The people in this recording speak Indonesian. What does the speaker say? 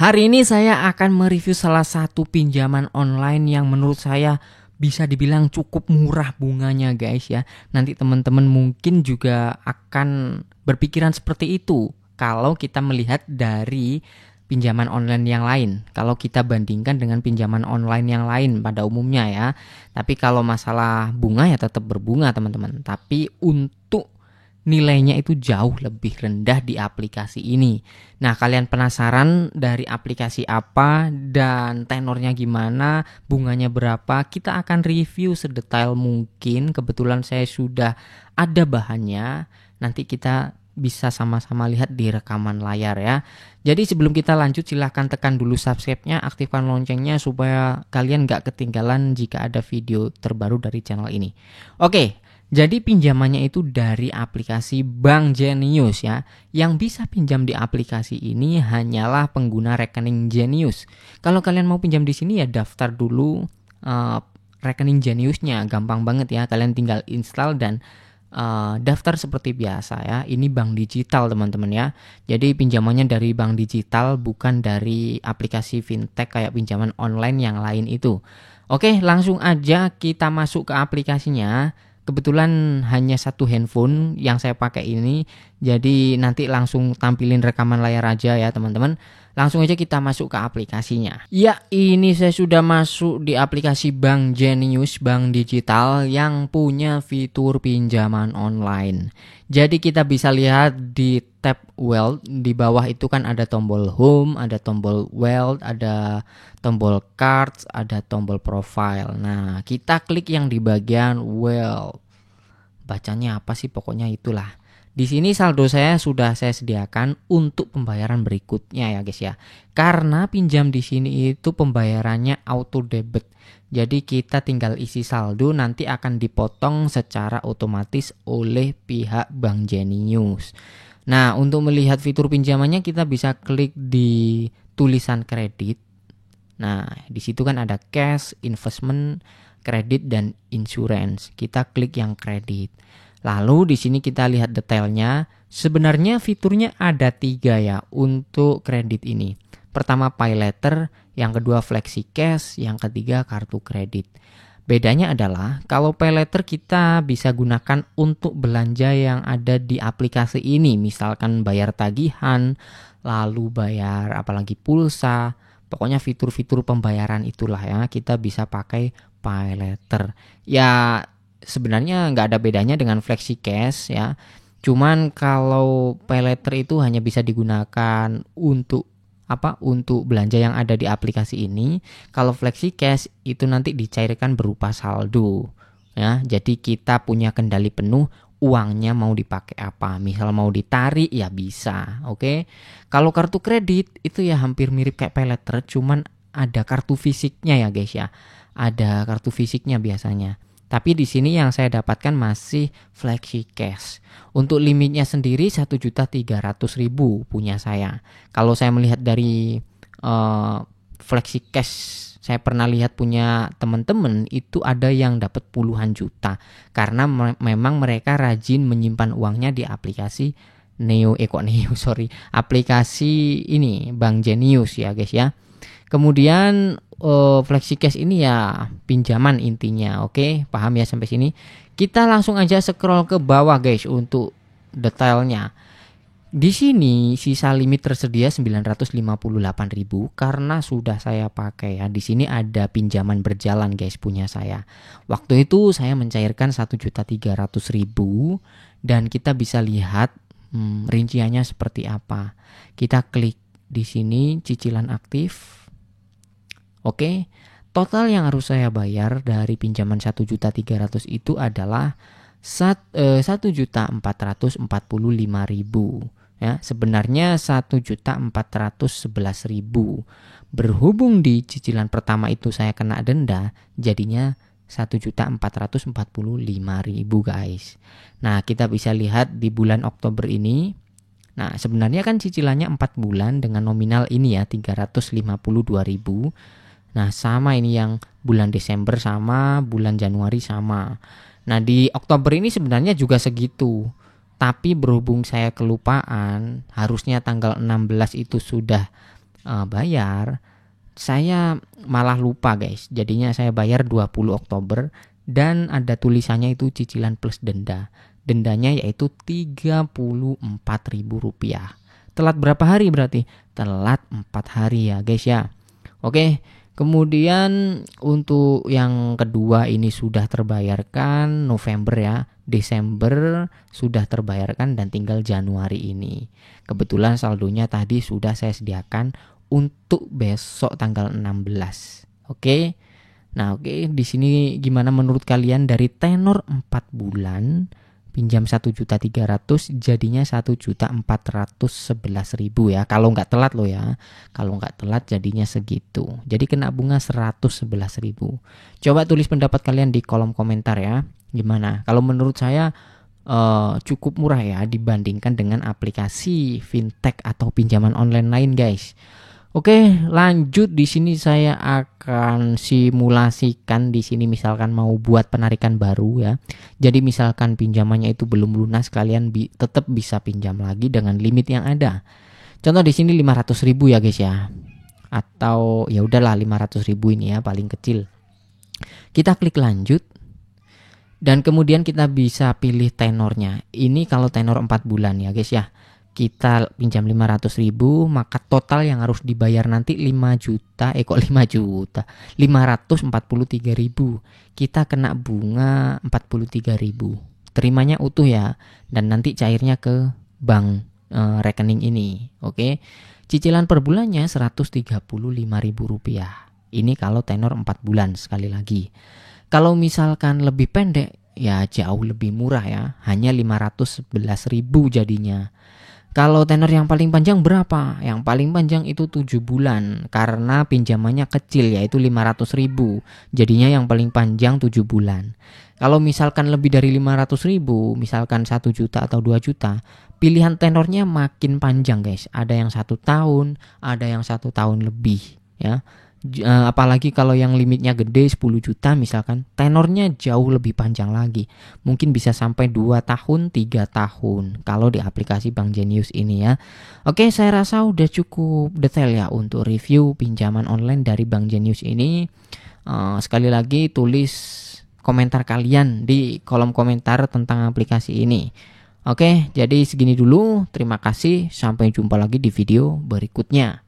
Hari ini saya akan mereview salah satu pinjaman online yang menurut saya bisa dibilang cukup murah bunganya guys ya. Nanti teman-teman mungkin juga akan berpikiran seperti itu kalau kita melihat dari pinjaman online yang lain. Kalau kita bandingkan dengan pinjaman online yang lain pada umumnya ya. Tapi kalau masalah bunga ya tetap berbunga teman-teman. Tapi untuk nilainya itu jauh lebih rendah di aplikasi ini. Nah, kalian penasaran dari aplikasi apa dan tenornya gimana, bunganya berapa? Kita akan review sedetail mungkin. Kebetulan saya sudah ada bahannya. Nanti kita bisa sama-sama lihat di rekaman layar ya. Jadi sebelum kita lanjut silahkan tekan dulu subscribe-nya, aktifkan loncengnya supaya kalian gak ketinggalan jika ada video terbaru dari channel ini. Oke. Jadi pinjamannya itu dari aplikasi Bank Jenius ya. Yang bisa pinjam di aplikasi ini hanyalah pengguna rekening Jenius. Kalau kalian mau pinjam di sini ya daftar dulu rekening Jeniusnya. Gampang banget ya. Kalian tinggal install dan daftar seperti biasa ya. Ini bank digital teman-teman ya. Jadi pinjamannya dari bank digital bukan dari aplikasi fintech kayak pinjaman online yang lain itu. Oke, langsung aja kita masuk ke aplikasinya. Kebetulan hanya satu handphone yang saya pakai ini, jadi nanti langsung tampilin rekaman layar aja ya teman-teman. Langsung aja kita masuk ke aplikasinya. Ya, ini saya sudah masuk di aplikasi Bank Jenius, bank digital yang punya fitur pinjaman online. Jadi kita bisa lihat di tab Wealth, di bawah itu kan ada tombol Home, ada tombol Wealth, ada tombol Cards, ada tombol Profile. Nah, kita klik yang di bagian Wealth. Bacanya apa sih? Pokoknya itulah. Di sini saldo saya sudah saya sediakan untuk pembayaran berikutnya ya guys ya. Karena pinjam di sini itu pembayarannya auto debit. Jadi kita tinggal isi saldo nanti akan dipotong secara otomatis oleh pihak Bank Jenius. Nah, untuk melihat fitur pinjamannya kita bisa klik di tulisan kredit. Nah, di situ kan ada cash, investment, kredit dan insurance. Kita klik yang kredit. Lalu di sini kita lihat detailnya. Sebenarnya fiturnya ada 3 ya untuk kredit ini. Pertama pay letter, yang kedua flexi cash, yang ketiga kartu kredit. Bedanya adalah kalau pay letter kita bisa gunakan untuk belanja yang ada di aplikasi ini. Misalkan bayar tagihan, lalu bayar apalagi pulsa. Pokoknya fitur-fitur pembayaran itulah ya kita bisa pakai pay letter. Ya sebenarnya nggak ada bedanya dengan flexi cash ya. Cuman kalau pay letter itu hanya bisa digunakan untuk untuk belanja yang ada di aplikasi ini. Kalau flexi cash itu nanti dicairkan berupa saldo ya. Jadi kita punya kendali penuh uangnya mau dipakai apa. Misal mau ditarik ya bisa. Oke. Kalau kartu kredit itu ya hampir mirip kayak pay letter, cuman ada kartu fisiknya ya guys ya. Ada kartu fisiknya biasanya. Tapi di sini yang saya dapatkan masih flexi cash. Untuk limitnya sendiri 1.300.000 punya saya. Kalau saya melihat dari flexi cash, saya pernah lihat punya teman-teman itu ada yang dapat puluhan juta. Karena memang mereka rajin menyimpan uangnya di aplikasi aplikasi ini Bank Jenius ya guys ya. Kemudian flexi cash ini ya pinjaman intinya. Oke, paham ya sampai sini? Kita langsung aja scroll ke bawah guys untuk detailnya. Di sini sisa limit tersedia 958.000 karena sudah saya pakai ya. Di sini ada pinjaman berjalan guys punya saya. Waktu itu saya mencairkan 1.300.000 dan kita bisa lihat rinciannya seperti apa. Kita klik di sini cicilan aktif. Oke, total yang harus saya bayar dari pinjaman 1.300.000 itu adalah 1.445.000 ya. Sebenarnya 1.411.000. Berhubung di cicilan pertama itu saya kena denda, jadinya 1.445.000 guys. Nah, kita bisa lihat di bulan Oktober ini. Nah, sebenarnya kan cicilannya 4 bulan dengan nominal ini ya 352.000. Nah, sama ini yang bulan Desember sama, bulan Januari sama. Nah, di Oktober ini sebenarnya juga segitu. Tapi berhubung saya kelupaan, harusnya tanggal 16 itu sudah bayar, saya malah lupa guys. Jadinya saya bayar 20 Oktober dan ada tulisannya itu cicilan plus denda. Dendanya yaitu Rp34.000. Telat berapa hari berarti? Telat 4 hari ya guys ya. Oke. Kemudian untuk yang kedua ini sudah terbayarkan November ya. Desember sudah terbayarkan dan tinggal Januari ini. Kebetulan saldonya tadi sudah saya sediakan untuk besok tanggal 16. Oke. Nah, oke, di sini gimana menurut kalian dari tenor 4 bulan pinjam 1.300.000 jadinya 1.411.000 ya. Kalau nggak telat loh ya. Kalau nggak telat jadinya segitu. Jadi kena bunga 111.000. Coba tulis pendapat kalian di kolom komentar ya. Gimana? Kalau menurut saya cukup murah ya dibandingkan dengan aplikasi fintech atau pinjaman online lain guys. Oke, lanjut di sini saya akan simulasikan di sini misalkan mau buat penarikan baru ya. Jadi misalkan pinjamannya itu belum lunas, kalian tetap bisa pinjam lagi dengan limit yang ada. Contoh di sini 500.000 ya guys ya. Atau ya udahlah 500.000 ini ya paling kecil. Kita klik lanjut. Dan kemudian kita bisa pilih tenornya. Ini kalau tenor 4 bulan ya guys ya. Kita pinjam 500.000, maka total yang harus dibayar nanti 543.000. Kita kena bunga 43.000. Terimanya utuh ya, dan nanti cairnya ke bank rekening ini. Oke. Cicilan per bulannya Rp135.000. Ini kalau tenor 4 bulan sekali lagi. Kalau misalkan lebih pendek ya jauh lebih murah ya, hanya 511.000 jadinya. Kalau tenor yang paling panjang berapa? Yang paling panjang itu 7 bulan karena pinjamannya kecil yaitu 500.000. Jadinya yang paling panjang 7 bulan. Kalau misalkan lebih dari 500.000, misalkan 1 juta atau 2 juta, pilihan tenornya makin panjang guys. Ada yang 1 tahun, ada yang 1 tahun lebih ya. Apalagi kalau yang limitnya gede 10 juta misalkan, tenornya jauh lebih panjang lagi. Mungkin bisa sampai 2 tahun, 3 tahun kalau di aplikasi Bank Jenius ini ya. Oke, saya rasa udah cukup detail ya untuk review pinjaman online dari Bank Jenius ini. Sekali lagi tulis komentar kalian di kolom komentar tentang aplikasi ini. Oke, jadi segini dulu. Terima kasih. Sampai jumpa lagi di video berikutnya.